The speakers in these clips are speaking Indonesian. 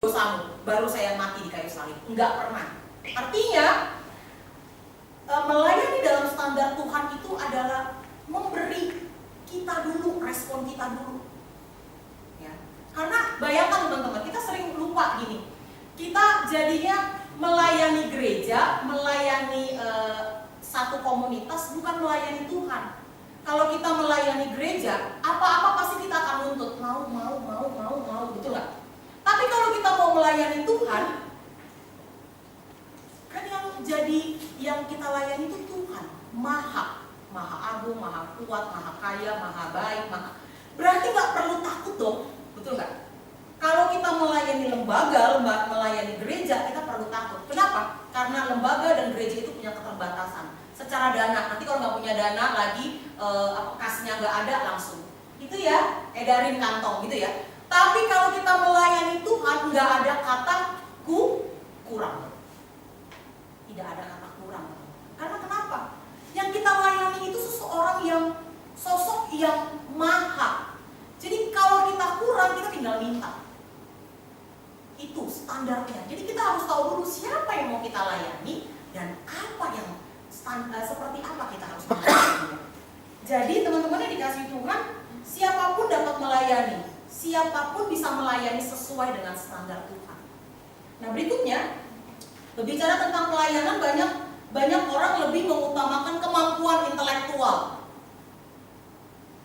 dosamu, baru saya mati di kayu salib. Enggak pernah. Artinya melayani dalam standar Tuhan itu adalah memberi kita dulu, respon kita dulu. Ya. Karena bayangkan teman-teman, kita sering lupa gini. Kita jadinya melayani gereja, melayani satu komunitas, bukan melayani Tuhan. Kalau kita melayani gereja, apa-apa pasti kita akan nuntut, mau, betul nggak? Tapi kalau kita mau melayani Tuhan, kan yang kita layani itu Tuhan, maha agung, maha kuat, maha kaya, maha baik, berarti nggak perlu takut dong, betul nggak? Kalau kita melayani lembaga, melayani gereja, kita perlu takut. Kenapa? Karena lembaga dan gereja itu punya keterbatasan secara dana. Nanti kalau nggak punya dana lagi, kasnya nggak ada langsung, itu ya edarin kantong gitu ya. Tapi kalau kita melayani Tuhan, nggak ada kata kurang. Tidak ada kata kurang. Karena kenapa? Yang kita layani itu sosok yang maha. Jadi kalau kita kurang, kita tinggal minta. Itu standarnya. Jadi kita harus tahu dulu siapa yang mau kita layani dan apa yang seperti apa kita harus melayani. Jadi teman-teman yang dikasih Tuhan, siapapun dapat melayani, siapapun bisa melayani sesuai dengan standar Tuhan. Nah berikutnya, berbicara tentang pelayanan, banyak orang lebih mengutamakan kemampuan intelektual.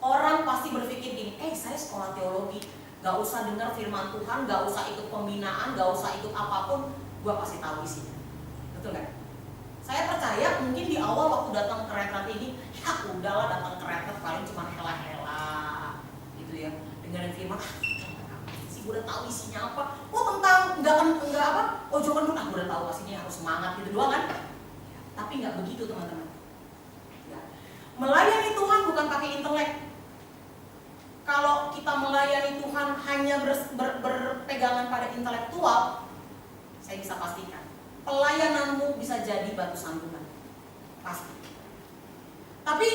Orang pasti berpikir gini, saya sekolah teologi, gak usah dengar firman Tuhan, gak usah ikut pembinaan, gak usah ikut apapun, gua pasti tahu isinya. Betul gak? Saya percaya mungkin di awal waktu datang ke retret ini, ya udahlah datang ke retret paling cuma hela-hela gitu ya, dengerin firman, sih gue udah tahu isinya apa. Tentang enggak apa, ojokan dulu, gue udah tahu aslinya, harus semangat gitu doang kan. Tapi nggak begitu teman-teman. Ya. Melayani Tuhan bukan pakai intelek. Kalau kita melayani Tuhan hanya berpegangan pada intelektual, saya bisa pastikan pelayananmu bisa jadi batu sandungan, pasti. Tapi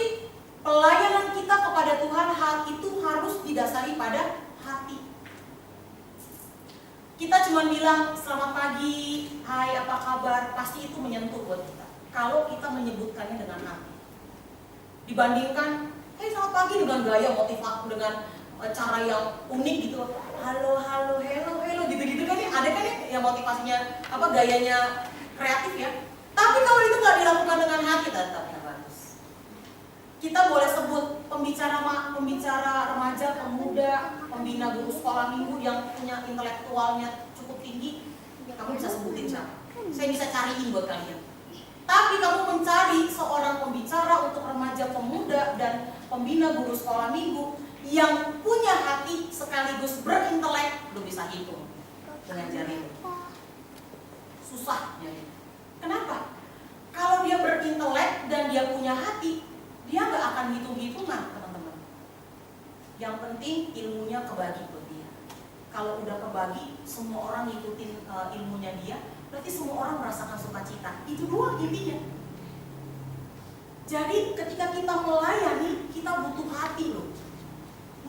pelayanan kita kepada Tuhan itu harus didasari pada hati. Kita cuma bilang selamat pagi, hai apa kabar, pasti itu menyentuh buat kita. Kalau kita menyebutkannya dengan hati, dibandingkan selamat pagi dengan gaya motivasi, dengan cara yang unik gitu, halo, hello gitu kan ya, ada kan ya yang motivasinya gayanya kreatif ya. Tapi kalau itu nggak dilakukan dengan hati, tetap nggak bagus. Kita boleh sebut pembicara remaja, pemuda, pembina guru sekolah minggu yang punya intelektualnya cukup tinggi, kamu bisa sebutin siapa? Saya bisa cariin buat kalian. Tapi kamu mencari seorang pembicara untuk remaja, pemuda, dan pembina guru sekolah minggu yang punya hati sekaligus berintelek, lu bisa hitung dengan jari. Susah ya. Kenapa? Kalau dia berintelek dan dia punya hati, dia nggak akan hitung-hitungan, teman-teman. Yang penting ilmunya kebagi buat dia. Kalau udah kebagi, semua orang ngikutin ilmunya dia, berarti semua orang merasakan sukacita. Itu doang intinya. Jadi ketika kita melayani, kita butuh hati loh.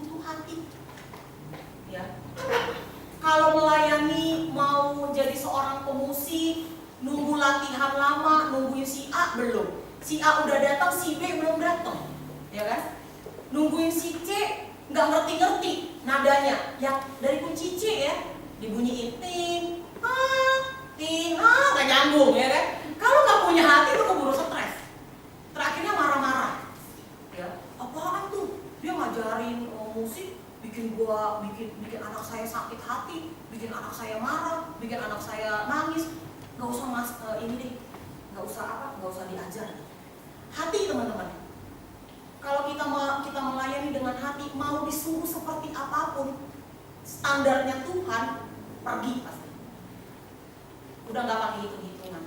Butuh hati. Ya. Kalau melayani mau jadi seorang pemusik, nunggu latihan lama, nungguin si A belum. Si A udah datang, si B belum datang. Ya kan? Nungguin si C nggak ngerti nadanya. Yang dari kunci C ya, dibunyiin ting, nggak nyambung ya kan? Kalau nggak punya hati itu keburu stres. Terakhirnya marah-marah. Ya, apaan tuh? Dia ngajarin musik, bikin anak saya sakit hati, bikin anak saya marah, bikin anak saya nangis. Nggak usah nggak usah diajar. Hati teman-teman. Kalau kita melayani dengan hati, mau disuruh seperti apapun, standarnya Tuhan, pergi pasti. Udah nggak pakai hitung-hitungan.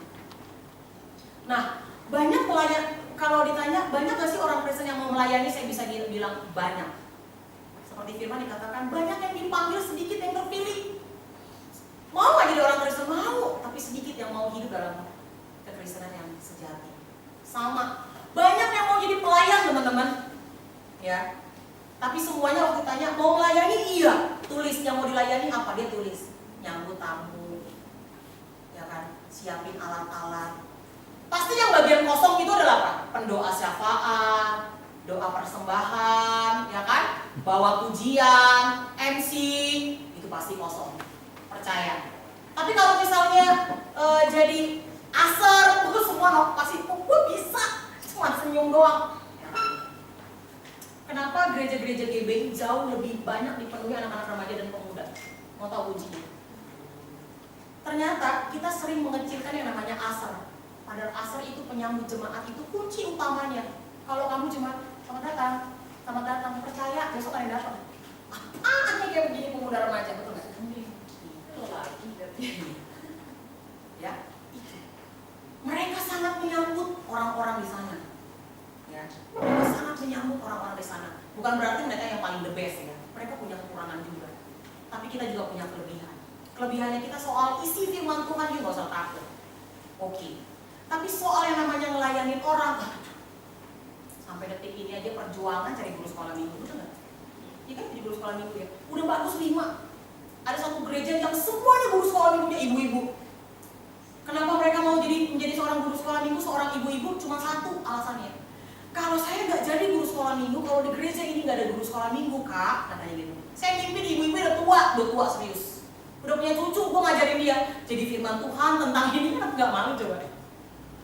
Nah, banyak pelayan, kalau ditanya banyak nggak sih orang Kristen yang mau melayani, saya bisa bilang banyak. Seperti firman dikatakan, banyak yang dipanggil, sedikit yang terpilih. Mau nggak jadi orang Kristen? Mau, tapi sedikit yang mau hidup dalam kekristenan yang sejati. Sama, banyak yang mau jadi pelayan teman-teman, ya. Tapi semuanya waktu ditanya mau melayani, iya. Tulis yang mau dilayani apa, dia tulis nyambut nyambut tamu, ya kan, siapin alat-alat. Pasti yang bagian kosong itu adalah apa? Pendoa syafaat, doa persembahan, ya kan, bawa pujian, MC, itu pasti kosong, percaya. Tapi kalau misalnya jadi aser, itu semua pasti gue bisa, cuma senyum doang. Kenapa gereja-gereja GBI jauh lebih banyak dipenuhi anak-anak remaja dan pemuda? Mau tahu ujinya? Ternyata kita sering mengecilkan yang namanya aser. Padahal aser itu penyambut jemaat, itu kunci utamanya. Kalau kamu cuma selamat datang, percaya besok ada yang datang. Apaan nih kayak begini pemuda remaja, betul nggak? Itu lagi ya, itu. Mereka sangat menyambut orang-orang di sana. Ya, mereka sangat menyambut orang-orang di sana. Bukan berarti mereka yang paling the best ya. Mereka punya kekurangan juga. Tapi kita juga punya kelebihan. Kelebihannya kita soal isi firman Tuhan juga nggak usah takut. Oke. Tapi soal yang namanya ngelayanin orang, sampai detik ini aja perjuangan cari guru sekolah minggu, betul nggak? Iya kan jadi guru sekolah minggu ya. Udah bagus 5. Ada satu gereja yang semuanya guru sekolah minggunya ibu-ibu. Kenapa mereka mau menjadi seorang guru sekolah minggu, seorang ibu-ibu? Cuma satu alasannya. Kalau saya nggak jadi guru sekolah minggu, kalau di gereja ini nggak ada guru sekolah minggu, Kak, katanya gitu. Saya mimpin ibu-ibu udah tua serius. Udah punya cucu, gue ngajarin dia. Jadi firman Tuhan tentang ini kan nggak malu coba.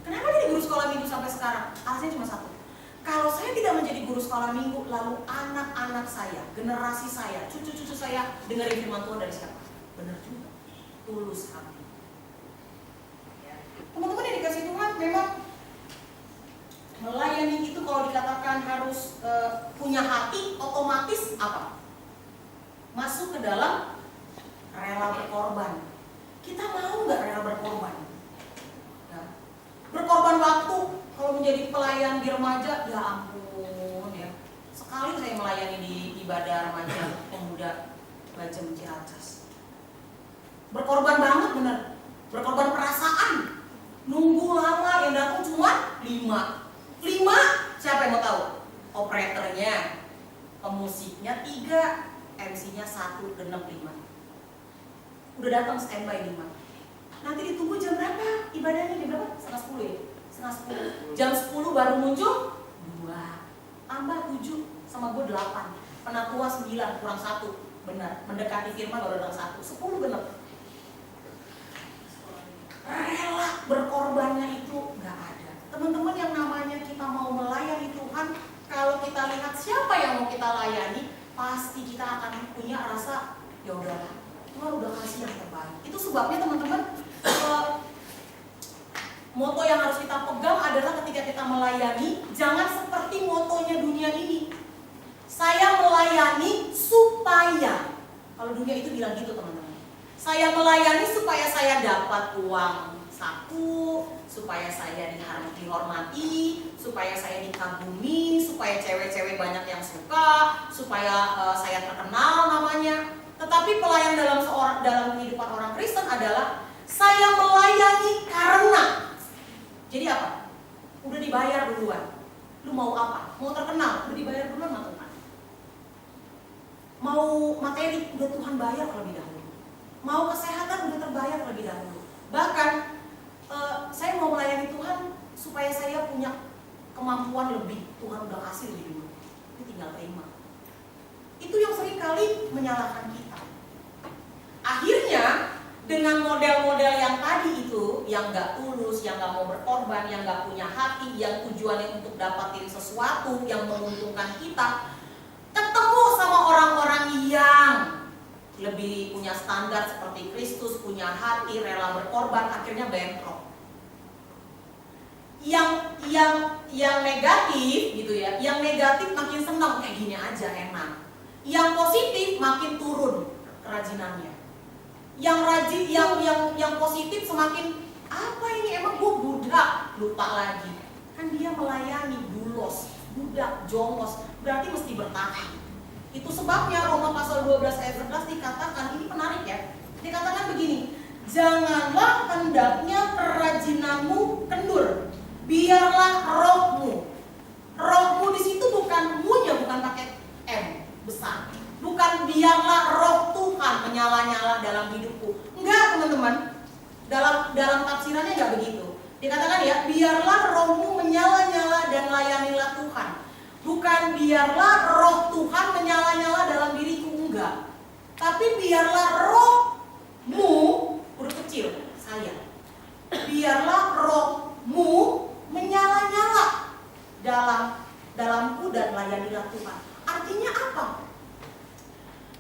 Kenapa jadi guru sekolah minggu sampai sekarang? Alasannya cuma satu. Kalau saya tidak menjadi guru sekolah minggu, lalu anak-anak saya, generasi saya, cucu-cucu saya dengerin firman Tuhan dari siapa? Benar juga. Tulus hati. Ya. Teman-teman yang dikasih Tuhan, memang melayani itu kalau dikatakan harus punya hati, otomatis apa? Masuk ke dalam rela berkorban. Kita mau nggak rela berkorban? Ya. Berkorban waktu. Kalau menjadi pelayan di remaja, ya ampun ya. Sekali saya melayani di ibadah remaja pemuda Bajem Ciracas. Berkorban banget bener. Berkorban perasaan. Nunggu lama, yang datang cuma 5. Siapa yang mau tahu? Operatornya, pemusiknya 3, MC-nya 1, genep 5. Udah datang standby 5. Nanti ditunggu jam berapa? Ibadahnya jam berapa? Setengah 10 ya? Setengah 10. Jam 10 baru muncul 2. Tambah 7 sama gue 8. Penatua 9 kurang 1. Benar, mendekati firman baru datang 1. 10 genep. Rela berkorbannya itu nggak ada. Teman-teman, yang namanya kita mau melayani Tuhan, kalau kita lihat siapa yang mau kita layani, pasti kita akan punya rasa ya udahlah, Tuhan udah kasih yang terbaik. Itu sebabnya teman-teman, moto yang harus kita pegang adalah ketika kita melayani, jangan seperti motonya dunia ini. Saya melayani supaya, kalau dunia itu bilang gitu teman-teman, saya melayani supaya saya dapat uang saku, supaya saya dihormati, supaya saya dikagumi, supaya cewek-cewek banyak yang suka, supaya saya terkenal namanya. Tetapi pelayan dalam kehidupan orang Kristen adalah saya melayani karena. Jadi apa? Udah dibayar duluan. Lu mau apa? Mau terkenal? Udah dibayar duluan sama Tuhan. Mau materi? Udah Tuhan bayar terlebih dahulu. Mau kesehatan? Udah terbayar terlebih dahulu. Bahkan saya mau melayani Tuhan supaya saya punya kemampuan lebih. Tuhan udah kasih lebih dulu. Ini tinggal terima. Itu yang seringkali menyalahkan kita. Akhirnya dengan model-model yang tadi itu, yang gak tulus, yang gak mau berkorban, yang gak punya hati, yang tujuannya untuk dapatin sesuatu yang menguntungkan kita, ketemu sama orang-orang yang lebih punya standar seperti Kristus, punya hati, rela berkorban, akhirnya bentrok. Yang negatif gitu ya, yang negatif makin senang, kayak gini aja enak. Yang positif makin turun kerajinannya. Yang rajin, yang positif semakin apa ini, emang gue budak, lupa lagi. Kan dia melayani bulos, budak, jongos, berarti mesti bertahan. Itu sebabnya Roma pasal 12 ayat 11 dikatakan, ini menarik ya, dikatakan begini, janganlah hendaknya kerajinanmu kendur, biarlah rohmu. Rohmu di situ bukan mu-nya, bukan pakai M besar. Bukan biarlah roh Tuhan menyala-nyala dalam hidupku. Enggak, dalam tafsirannya nggak begitu. Dikatakan ya, biarlah rohmu menyala-nyala dan layanilah Tuhan. Bukan biarlah roh Tuhan menyala-nyala dalam diriku, enggak. Tapi biarlah rohmu, huruf kecil, saya. Biarlah rohmu menyala-nyala dalamku dan layanilah Tuhan. Artinya apa?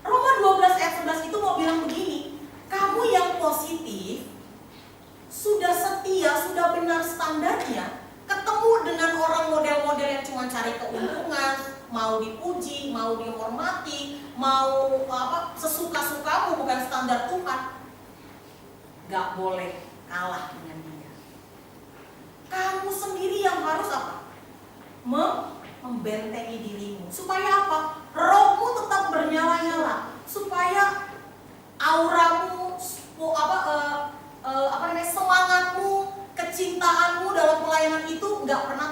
Roma 12 ayat 11 itu mau bilang begini, kamu yang positif, sudah setia, sudah benar standarnya, ketemu dengan orang model-model yang cuma cari keuntungan, mau dipuji, mau dihormati, mau sesuka-sukamu, bukan standar Tuhan, gak boleh kalah dengan dia. Kamu sendiri yang harus apa? Membentengi dirimu. Supaya apa? Rohmu tetap bernyala-nyala. Supaya auramu, semangatmu, kecintaanmu dalam pelayanan itu nggak pernah